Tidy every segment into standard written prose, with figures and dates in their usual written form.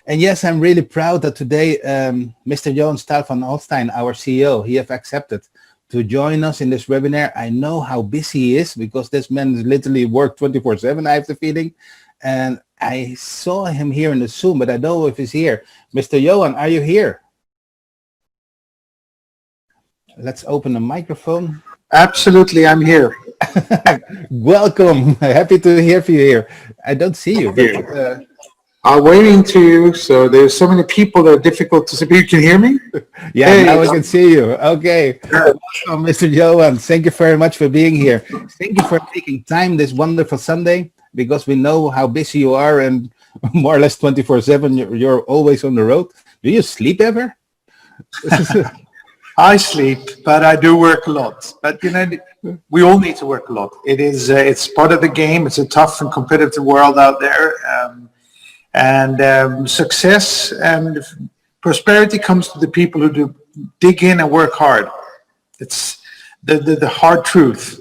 And yes, I'm really proud that today Mr. Johan Staël von Holstein, our CEO, he have accepted to join us in this webinar. I know how busy he is because this man literally work 24/7, I have the feeling. And I saw him here in the Zoom, but I don't know if he's here. Mr. Johan, are you here? Let's open the microphone. Absolutely, I'm here. Welcome. Happy to hear from you here. I don't see you. But, I'm waiting to you. So there's so many people that are difficult to see. You can hear me? Yeah, hey, now I can see you. Okay. Welcome, Mr. Johan. Thank you very much for being here. Thank you for taking time this wonderful Sunday, because we know how busy you are and more or less 24/7. You're always on the road. Do you sleep ever? I sleep, but I do work a lot. But you know, we all need to work a lot. It's part of the game. It's a tough and competitive world out there, and success and prosperity comes to the people who do dig in and work hard. It's the hard truth.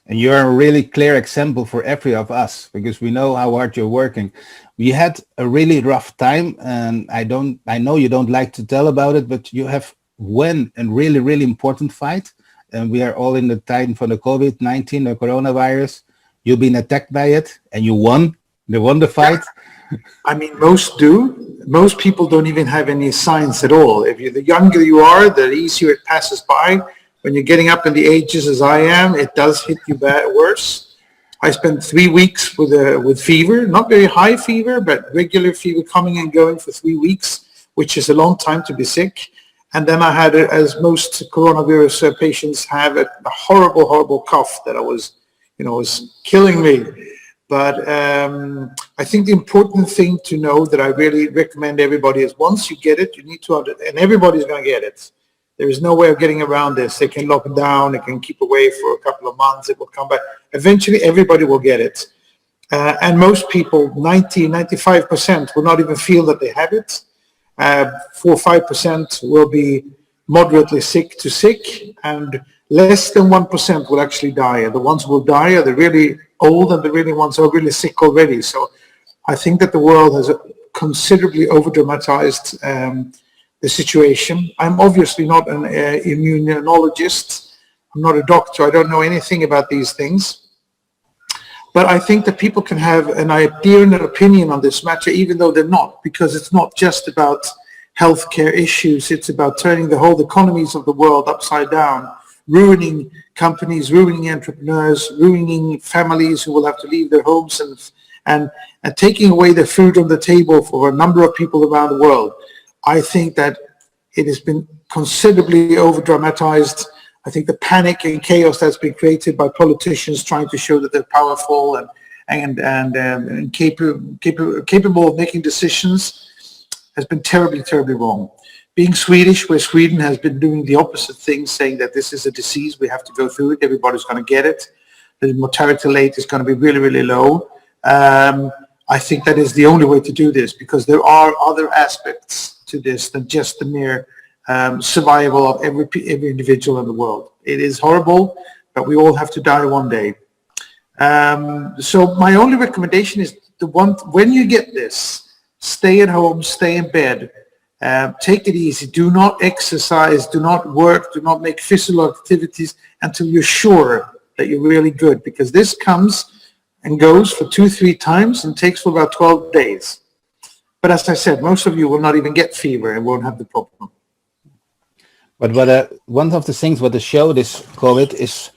And you're a really clear example for every of us, because we know how hard you're working. We had a really rough time, and I know you don't like to tell about it, but you have won a really, really important fight. And we are all in the time for the COVID-19, the coronavirus. You've been attacked by it and you won. You won the fight. I mean, most do. Most people don't even have any signs at all. The younger you are, the easier it passes by. When you're getting up in the ages as I am, it does hit you worse. I spent 3 weeks with fever, not very high fever, but regular fever coming and going for 3 weeks, which is a long time to be sick. And then I had, as most coronavirus patients have, a horrible, horrible cough that was killing me. But I think the important thing to know that I really recommend everybody is, once you get it, you need to, and everybody's going to get it. There is no way of getting around this. They can lock it down. They can keep away for a couple of months. It will come back. Eventually, everybody will get it. And most people, 95% will not even feel that they have it. 4 or 5% will be moderately sick to sick, and less than 1% will actually die. And the ones who will die are the really old and the really ones who are really sick already. So I think that the world has considerably over-dramatized the situation. I'm obviously not an immunologist. I'm not a doctor. I don't know anything about these things. But I think that people can have an idea and an opinion on this matter, even though they're not, because it's not just about healthcare issues. It's about turning the whole economies of the world upside down, ruining companies, ruining entrepreneurs, ruining families who will have to leave their homes, and taking away their food on the table for a number of people around the world. I think that it has been considerably over-dramatized. I think the panic and chaos that's been created by politicians trying to show that they're powerful and capable of making decisions has been terribly, terribly wrong. Being Swedish, where Sweden has been doing the opposite thing, saying that this is a disease, we have to go through it, everybody's going to get it, the mortality rate is going to be really, really low. I think that is the only way to do this, because there are other aspects to this than just the mere survival of every individual in the world. It is horrible, but we all have to die one day. So my only recommendation is when you get this, stay at home, stay in bed, take it easy. Do not exercise, do not work, do not make physical activities until you're sure that you're really good, because this comes and goes for 2-3 times and takes for about 12 days. But as I said, most of you will not even get fever and won't have the problem. But one of the things what the show this COVID is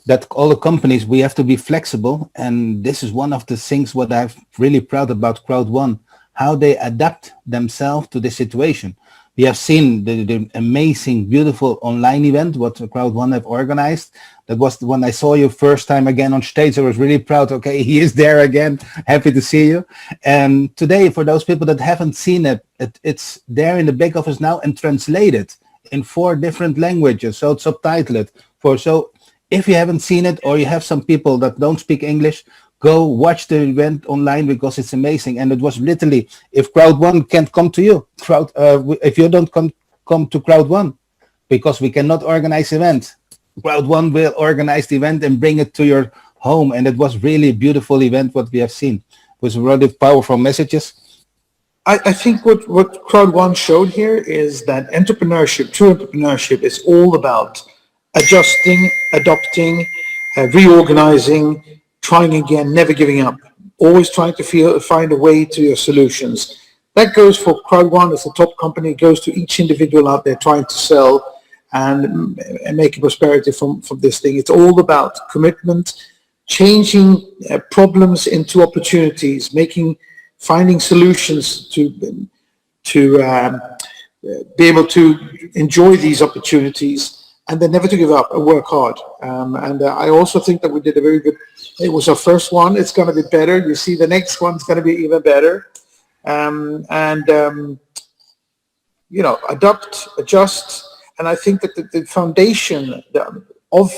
that all the companies, we have to be flexible. And this is one of the things what I'm really proud about Crowd1, how they adapt themselves to the situation. We have seen the amazing, beautiful online event what Crowd1 have organized. That was when I saw you first time again on stage. I was really proud. Okay, he is there again. Happy to see you. And today, for those people that haven't seen it, it's there in the back office now and translated in 4 different languages. So it's subtitled. So if you haven't seen it, or you have some people that don't speak English, go watch the event online, because it's amazing. And it was literally, if Crowd1 can't come to you, if you don't come to Crowd1, because we cannot organize event, Crowd1 will organize the event and bring it to your home. And it was really a beautiful event what we have seen. It was really powerful messages. I think what Crowd One showed here is that entrepreneurship, true entrepreneurship, is all about adjusting, adopting, reorganizing, trying again, never giving up, always trying to find a way to your solutions. That goes for Crowd One as a top company, it goes to each individual out there trying to sell and make a prosperity from this thing. It's all about commitment, changing problems into opportunities, finding solutions to be able to enjoy these opportunities, and then never to give up and work hard. I also think that we did a very good, it was our first one, it's going to be better. You see the next one's going to be even better. Adapt, adjust. And I think that the foundation of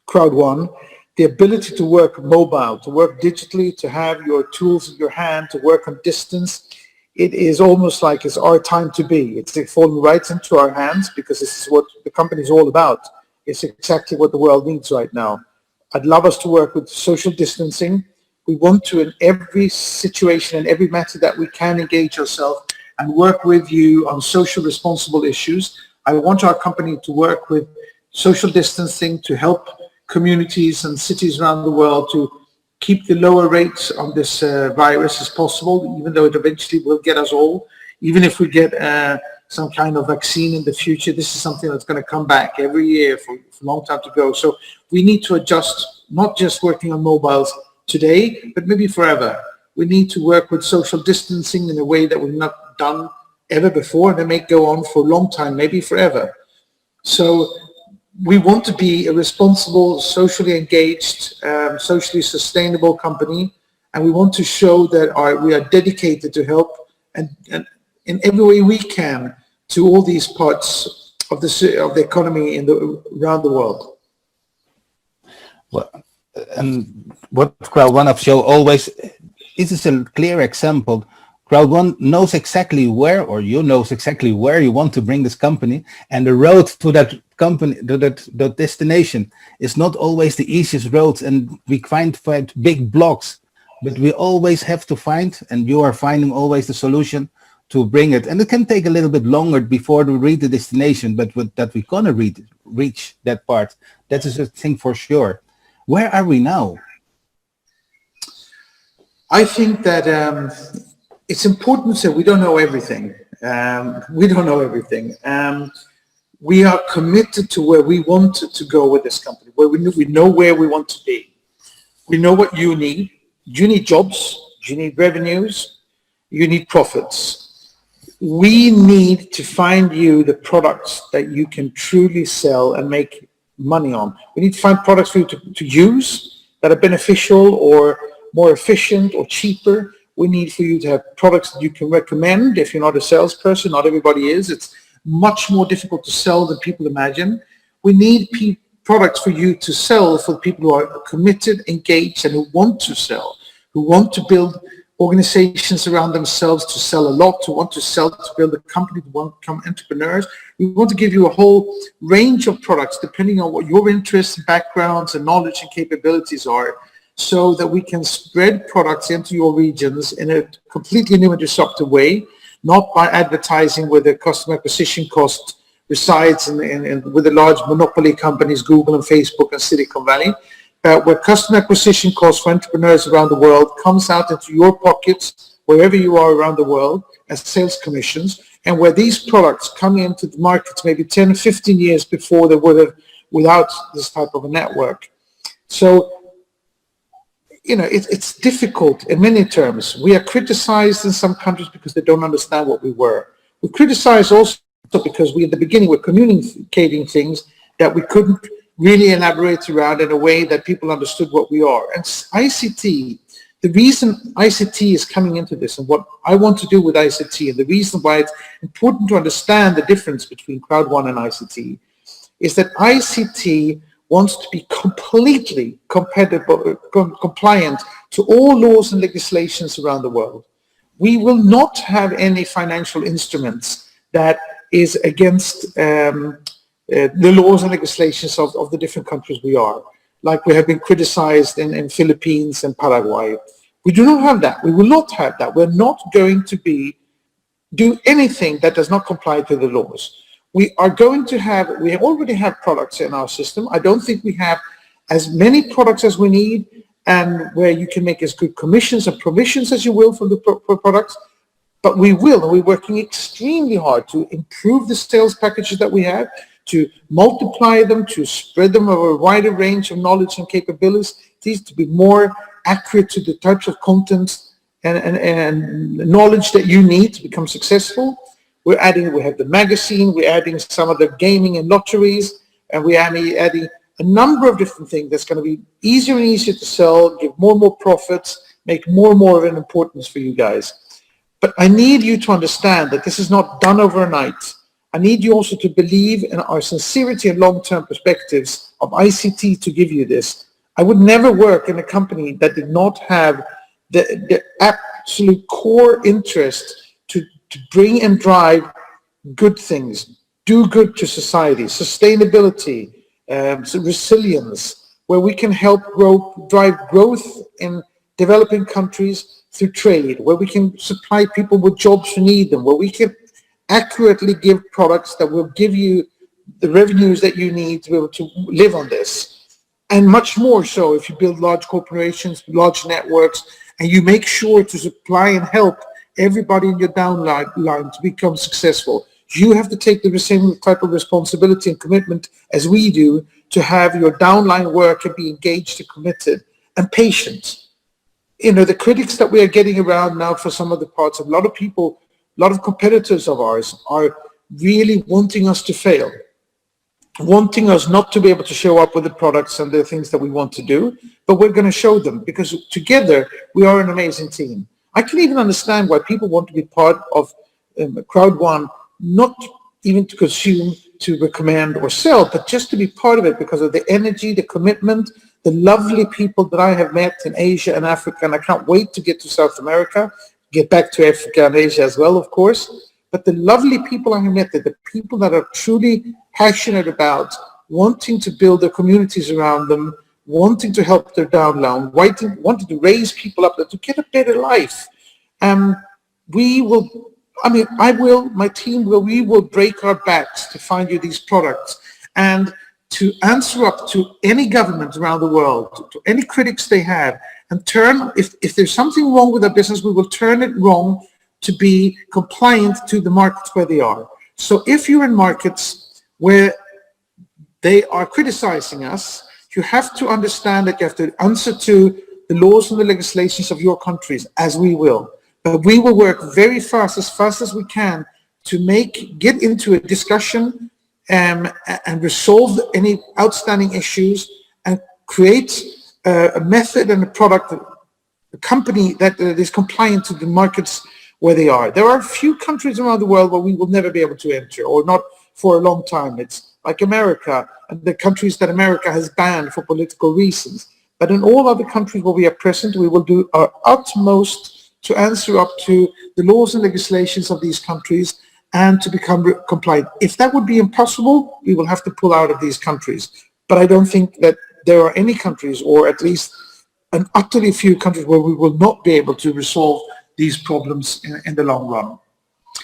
Crowd One, the ability to work mobile, to work digitally, to have your tools in your hand, to work on distance, it is almost like it's our time to be. It's falling right into our hands because this is what the company is all about. It's exactly what the world needs right now. I'd love us to work with social distancing. We want to, in every situation and every matter that we can, engage ourselves and work with you on social responsible issues. I want our company to work with social distancing to help communities and cities around the world to keep the lower rates on this virus as possible, even though it eventually will get us all. Even if we get some kind of vaccine in the future, this is something that's going to come back every year for a long time to go. So we need to adjust, not just working on mobiles today, but maybe forever. We need to work with social distancing in a way that we've not done ever before, and it may go on for a long time, maybe forever. So we want to be a responsible, socially engaged, socially sustainable company, and we want to show that we are dedicated to help and in every way we can to all these parts of the economy around the world. Well, and what Crowd One of show always, this is a clear example. Crowd One knows exactly where, or you knows exactly where you want to bring this company, and the road to that company, to that destination, is not always the easiest road, and we find big blocks, but we always have to find, and you are finding always the solution to bring it. And it can take a little bit longer before we reach the destination, but that we're gonna reach that part. That is a thing for sure. Where are we now? I think that it's important to say we don't know everything. We don't know everything. We are committed to where we want to go with this company, where we know where we want to be. We know what you need. You need jobs, you need revenues, you need profits. We need to find you the products that you can truly sell and make money on. We need to find products for you to use that are beneficial or more efficient or cheaper. We need for you to have products that you can recommend. If you're not a salesperson, not everybody is. It's much more difficult to sell than people imagine. We need products for you to sell for people who are committed, engaged, and who want to sell, who want to build organizations around themselves to sell a lot, who want to sell to build a company, who want to become entrepreneurs. We want to give you a whole range of products depending on what your interests, backgrounds, and knowledge and capabilities are, so that we can spread products into your regions in a completely new and disruptive way, not by advertising where the customer acquisition cost resides with the large monopoly companies, Google and Facebook and Silicon Valley, where customer acquisition costs for entrepreneurs around the world comes out into your pockets, wherever you are around the world, as sales commissions, and where these products come into the markets maybe 10, 15 years before they would have without this type of a network. So, it's difficult in many terms. We are criticized in some countries because they don't understand what we were. We're criticized also because we, at the beginning, were communicating things that we couldn't really elaborate around in a way that people understood what we are. And ICT, the reason ICT is coming into this and what I want to do with ICT, and the reason why it's important to understand the difference between Crowd One and ICT, is that ICT wants to be completely compliant to all laws and legislations around the world. We will not have any financial instruments that is against the laws and legislations of the different countries we are, like we have been criticized in Philippines and Paraguay. We do not have that. We will not have that. We're not going to do anything that does not comply to the laws. We already have products in our system. I don't think we have as many products as we need, and where you can make as good commissions and provisions as you will for the products, but we will, and we're working extremely hard to improve the sales packages that we have, to multiply them, to spread them over a wider range of knowledge and capabilities, to be more accurate to the types of content and knowledge that you need to become successful. We have the magazine, we're adding some of the gaming and lotteries, and we're adding a number of different things that's going to be easier and easier to sell, give more and more profits, make more and more of an importance for you guys. But I need you to understand that this is not done overnight. I need you also to believe in our sincerity and long-term perspectives of ICT to give you this. I would never work in a company that did not have the absolute core interest to bring and drive good things, do good to society, sustainability, resilience, where we can help drive growth in developing countries through trade, where we can supply people with jobs who need them, where we can accurately give products that will give you the revenues that you need to be able to live on this. And much more so if you build large corporations, large networks, and you make sure to supply and help everybody in your downline to become successful. You have to take the same type of responsibility and commitment as we do to have your downline work and be engaged and committed and patient. The critics that we are getting around now for some of the parts, a lot of people, a lot of competitors of ours are really wanting us to fail, wanting us not to be able to show up with the products and the things that we want to do, but we're going to show them because together we are an amazing team. I can even understand why people want to be part of Crowd One, not even to consume, to recommend or sell, but just to be part of it because of the energy, the commitment, the lovely people that I have met in Asia and Africa, and I can't wait to get to South America, get back to Africa and Asia as well, of course. But the lovely people I have met, the people that are truly passionate about wanting to build their communities around them, wanting to help their downline, wanting to raise people up to get a better life. My team will break our backs to find you these products and to answer up to any government around the world, to any critics they have, and if there's something wrong with our business, we will turn it wrong to be compliant to the markets where they are. So if you're in markets where they are criticizing us, you have to understand that you have to answer to the laws and the legislations of your countries, as we will. But we will work very fast as we can to get into a discussion and resolve any outstanding issues and create a method and a product, a company that is compliant to the markets where they are. There are a few countries around the world where we will never be able to enter, or not for a long time. It's like America and the countries that America has banned for political reasons. But in all other countries where we are present, we will do our utmost to answer up to the laws and legislations of these countries and to become compliant. If that would be impossible, we will have to pull out of these countries. But I don't think that there are any countries, or at least an utterly few countries, where we will not be able to resolve these problems in the long run.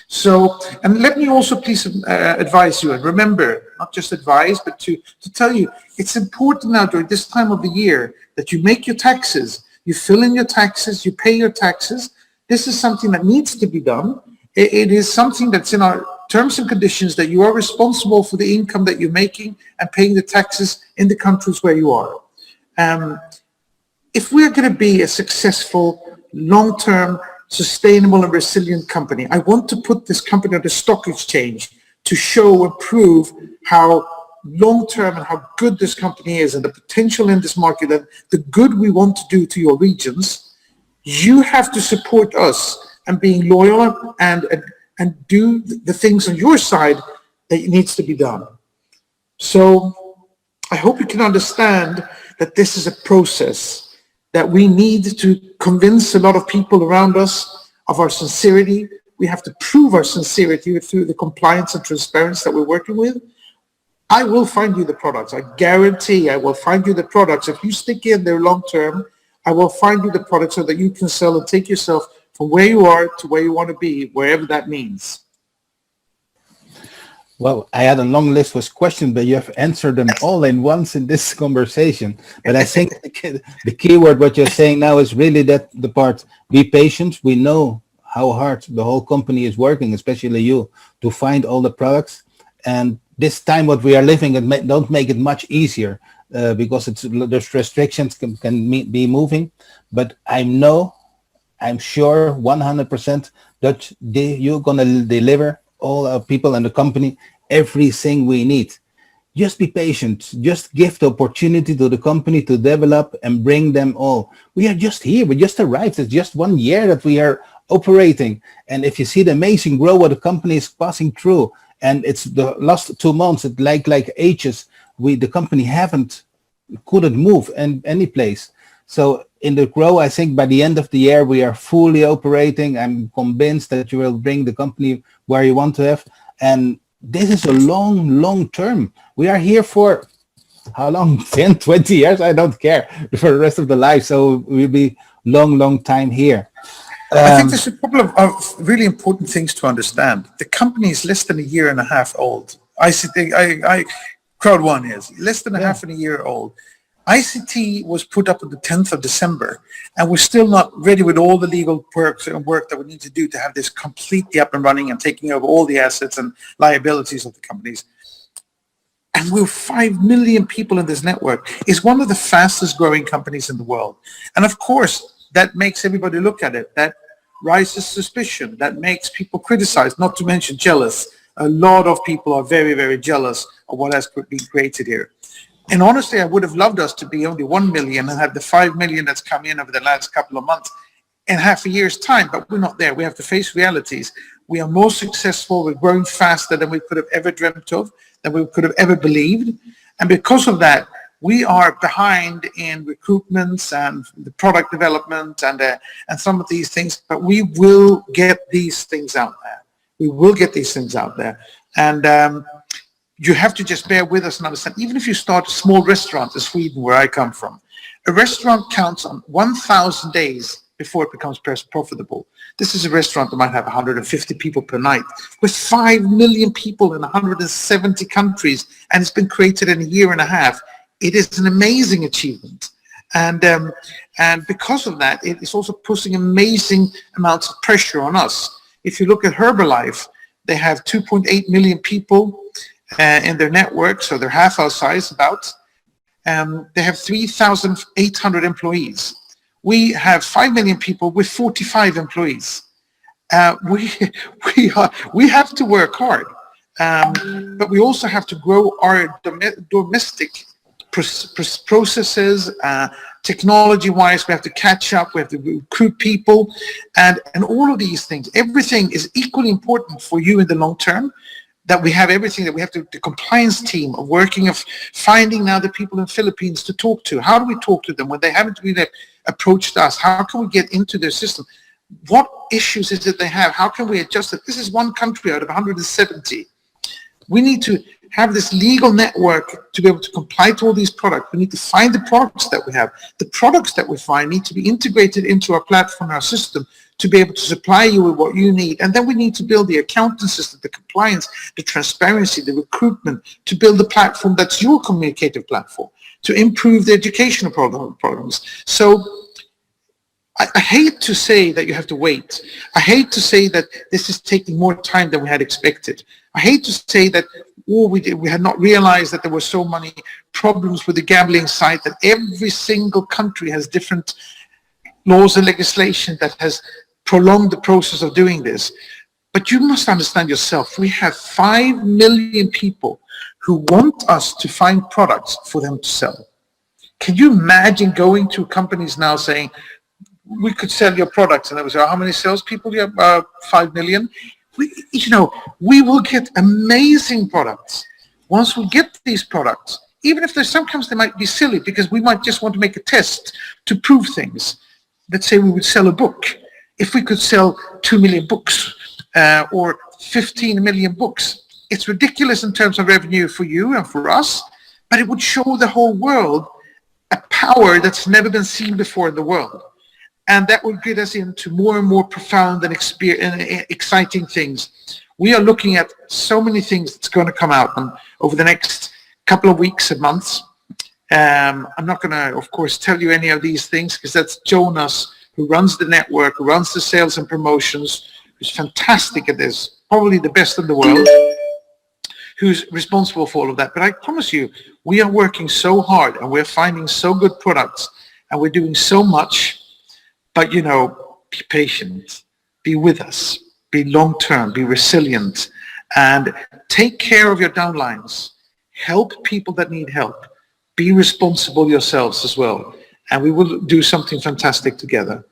So, and let me also please advise you, and remember, not just advise, but to tell you, it's important now during this time of the year that you make your taxes, you fill in your taxes, you pay your taxes. This is something that needs to be done. It is something that's in our terms and conditions, that you are responsible for the income that you're making and paying the taxes in the countries where you are. If we're going to be a successful, long-term, sustainable and resilient company, I want to put this company on the stock exchange to show and prove how long-term and how good this company is and the potential in this market and the good we want to do to your regions. You have to support us and being loyal and do the things on your side that needs to be done. So I hope you can understand that this is a process, that we need to convince a lot of people around us of our sincerity. We have to prove our sincerity through the compliance and transparency that we're working with. I will find you the products. I guarantee I will find you the products. If you stick in there long term, I will find you the product so that you can sell and take yourself from where you are to where you want to be, wherever that means. Well, I had a long list of questions, but you have answered them all in once in this conversation. But I think the key word, what you're saying now, is really that the part, be patient. We know how hard the whole company is working, especially you, to find all the products. And this time what we are living, don't make it much easier because there's restrictions can be moving. But I'm sure 100% that you're going to deliver all our people and the company everything we need. Just be patient. Just give the opportunity to the company to develop and bring them all. We are just here. We just arrived. It's just 1 year that we are operating. And if you see the amazing growth what the company is passing through, and it's the last 2 months, it like ages, the company couldn't move any place. So in the grow, I think by the end of the year, we are fully operating. I'm convinced that you will bring the company where you want to have. And this is a long term. We are here for how long? 10, 20 years? I don't care for the rest of the life. So we'll be long time here. I think there's a couple of really important things to understand. The company is less than a year and a half old. Crowd One is less than a half and a year old. ICT was put up on the 10th of December, and we're still not ready with all the legal work that we need to do to have this completely up and running and taking over all the assets and liabilities of the companies. And we're 5 million people in this network. It's one of the fastest growing companies in the world. And of course, that makes everybody look at it. That raises suspicion. That makes people criticize, not to mention jealous. A lot of people are very, very jealous of what has been created here. And honestly, I would have loved us to be only 1 million and have the 5 million that's come in over the last couple of months in half a year's time, but we're not there. We have to face realities. We are more successful. We're growing faster than we could have ever dreamt of, than we could have ever believed. And because of that, we are behind in recruitments and the product development and some of these things, but we will get these things out there. We will get these things out there. And you have to just bear with us and understand, even if you start a small restaurant in Sweden, where I come from, a restaurant counts on 1,000 days before it becomes profitable. This is a restaurant that might have 150 people per night, with 5 million people in 170 countries, and it's been created in a year and a half. It is an amazing achievement. And because of that, it is also putting amazing amounts of pressure on us. If you look at Herbalife, they have 2.8 million people in their network, so they're half our size about. They have 3,800 employees. We have 5 million people with 45 employees. We have to work hard, but we also have to grow our domestic processes. Technology-wise, we have to catch up. We have to recruit people, and all of these things. Everything is equally important for you in the long term. That we have everything, that we have the compliance team of working, of finding now the people in the Philippines to talk to. How do we talk to them when they haven't really approached us? How can we get into their system? What issues is it they have? How can we adjust it? This is one country out of 170. We need to have this legal network to be able to comply to all these products. We need to find the products that we have. The products that we find need to be integrated into our platform, our system, to be able to supply you with what you need. And then we need to build the accounting system, the compliance, the transparency, the recruitment, to build a platform that's your communicative platform, to improve the educational programs. So I hate to say that you have to wait. I hate to say that this is taking more time than we had expected. I hate to say that we had not realized that there were so many problems with the gambling site, that every single country has different laws and legislation that has prolonged the process of doing this. But you must understand yourself, we have 5 million people who want us to find products for them to sell. Can you imagine going to companies now saying, we could sell your products, and they would say, how many salespeople do you have? 5 million. We will get amazing products. Once we get these products, even if there's sometimes they might be silly, because we might just want to make a test to prove things. Let's say we would sell a book. If we could sell 2 million books or 15 million books, it's ridiculous in terms of revenue for you and for us, but it would show the whole world a power that's never been seen before in the world. And that will get us into more and more profound and exciting things. We are looking at so many things that's going to come out over the next couple of weeks and months. I'm not going to, of course, tell you any of these things because that's Jonas, who runs the network, who runs the sales and promotions, who's fantastic at this, probably the best in the world, who's responsible for all of that. But I promise you, we are working so hard and we're finding so good products and we're doing so much. But, you know, be patient, be with us, be long-term, be resilient, and take care of your downlines. Help people that need help. Be responsible yourselves as well. And we will do something fantastic together.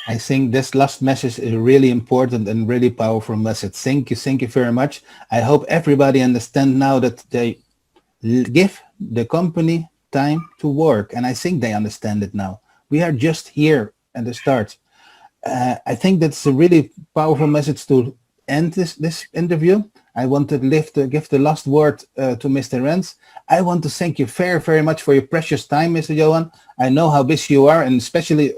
I think this last message is really important and really powerful message. Thank you very much. I hope everybody understands now that they give the company time to work. And I think they understand it now. We are just here at the start. I think that's a really powerful message to end this interview. I want to give the last word to Mr. Rens. I want to thank you very much for your precious time, Mr. Johan. I know how busy you are, and especially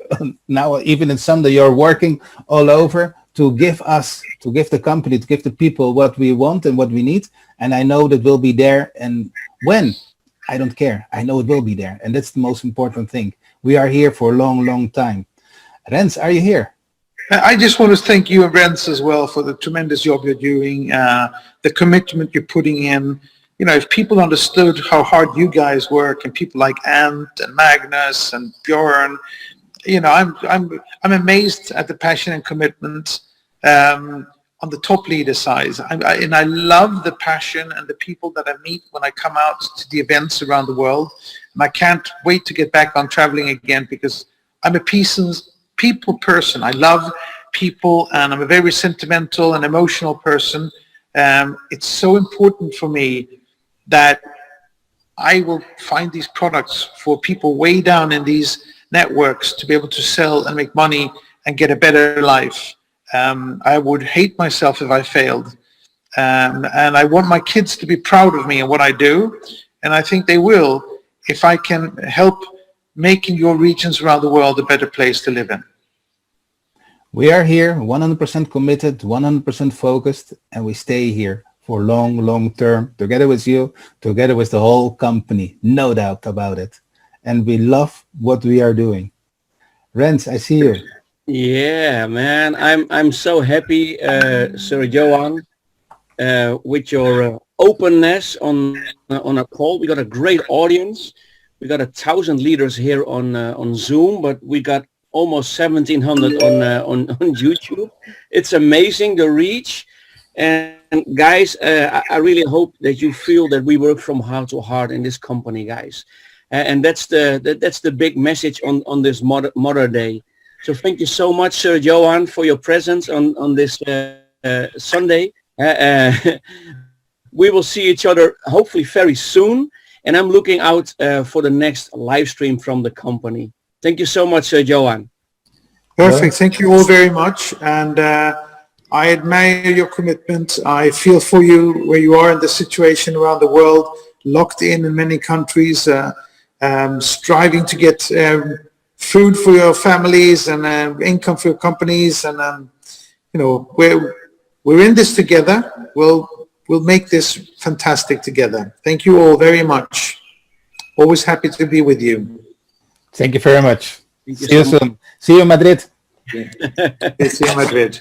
now, even in Sunday, you're working all over to give the company, to give the people what we want and what we need. And I know that we'll be there. And when? I don't care. I know it will be there. And that's the most important thing. We are here for a long time. Rens, are you here? I just want to thank you and Rens as well for the tremendous job you're doing, the commitment you're putting in. You know, if people understood how hard you guys work, and people like Ant and Magnus and Björn, you know, I'm amazed at the passion and commitment on the top leader side. And I love the passion and the people that I meet when I come out to the events around the world. And I can't wait to get back on traveling again because I'm a people person. I love people and I'm a very sentimental and emotional person. It's so important for me that I will find these products for people way down in these networks to be able to sell and make money and get a better life. I would hate myself if I failed. And I want my kids to be proud of me and what I do. And I think they will if I can help making your regions around the world a better place to live in. We are here 100% committed, 100% focused, and we stay here for long term, together with you, together with the whole company, no doubt about it. And we love what we are doing. Rens, I see you. Yeah, man, I'm so happy, Sir Johan, with your openness on a call. We got a great audience. We got 1,000 leaders here on Zoom, but we got almost 1,700 on YouTube. It's amazing the reach. And guys, I really hope that you feel that we work from heart to heart in this company, guys. And that's the big message on this Mother Day. So thank you so much, Sir Johan, for your presence on this Sunday. We will see each other hopefully very soon. And I'm looking out for the next live stream from the company. Thank you so much, Sir Johan. Perfect. Thank you all very much. And I admire your commitment. I feel for you where you are in the situation around the world, locked in many countries, striving to get food for your families and income for your companies. And, you know, we're in this together. We'll make this fantastic together. Thank you all very much. Always happy to be with you. Thank you very much. See you soon. See you in Madrid. See you in Madrid.